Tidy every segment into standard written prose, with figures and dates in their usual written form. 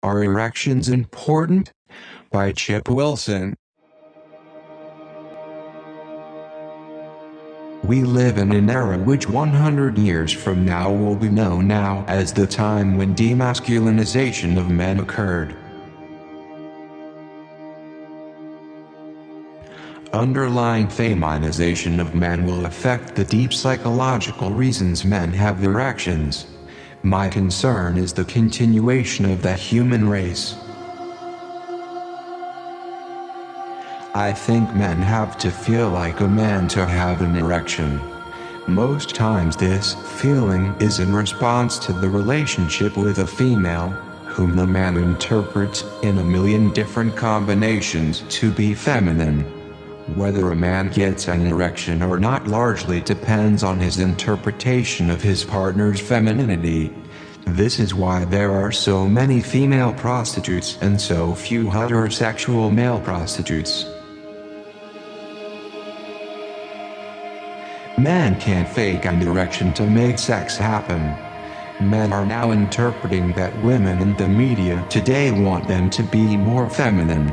Are Erections Important? By Chip Wilson. We live in an era which 100 years from now will be known now as the time when de-masculinization of men occurred. Underlying feminization of men will affect the deep psychological reasons men have erections. My concern is the continuation of the human race. I think men have to feel like a man to have an erection. Most times this feeling is in response to the relationship with a female, whom the man interprets in a million different combinations to be feminine. Whether a man gets an erection or not largely depends on his interpretation of his partner's femininity. This is why there are so many female prostitutes and so few heterosexual male prostitutes. Men can't fake an erection to make sex happen. Men are now interpreting that women in the media today want them to be more feminine.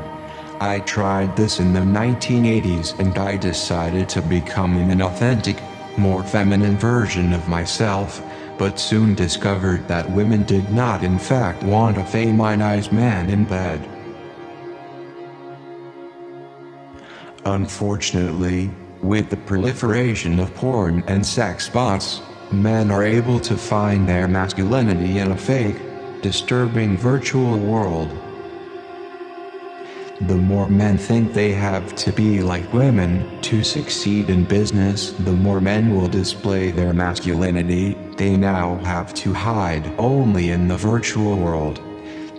I tried this in the 1980s and I decided to become an inauthentic, more feminine version of myself, but soon discovered that women did not in fact want a feminized man in bed. Unfortunately, with the proliferation of porn and sex bots, men are able to find their masculinity in a fake, disturbing virtual world. The more men think they have to be like women to succeed in business, the more men will display their masculinity they now have to hide only in the virtual world.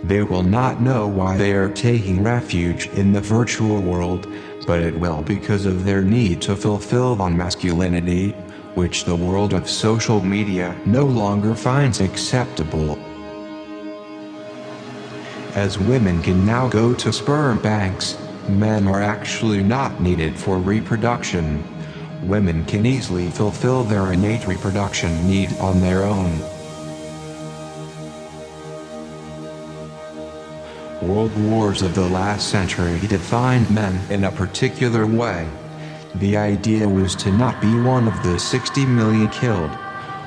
They will not know why they are taking refuge in the virtual world, but it will because of their need to fulfill on masculinity, which the world of social media no longer finds acceptable. As women can now go to sperm banks, men are actually not needed for reproduction. Women can easily fulfill their innate reproduction need on their own. World wars of the last century defined men in a particular way. The idea was to not be one of the 60 million killed.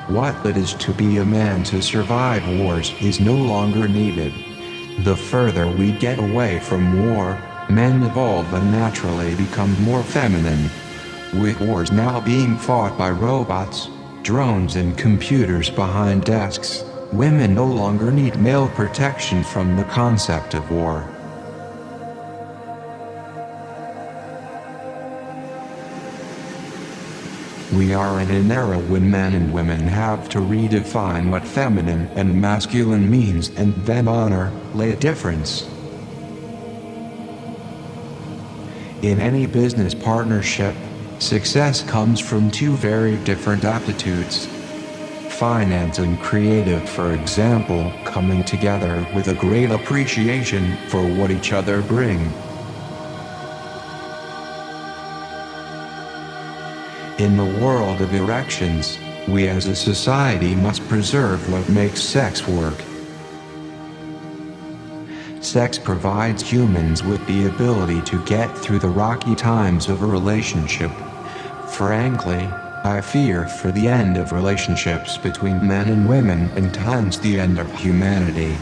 What it is to be a man to survive wars is no longer needed. The further we get away from war, men evolve and naturally become more feminine. With wars now being fought by robots, drones and computers behind desks, women no longer need male protection from the concept of war. We are in an era when men and women have to redefine what feminine and masculine means and then honor the difference. In any business partnership, success comes from two very different aptitudes. Finance and creative, for example, coming together with a great appreciation for what each other bring. In the world of erections, we as a society must preserve what makes sex work. Sex provides humans with the ability to get through the rocky times of a relationship. Frankly, I fear for the end of relationships between men and women and hence the end of humanity.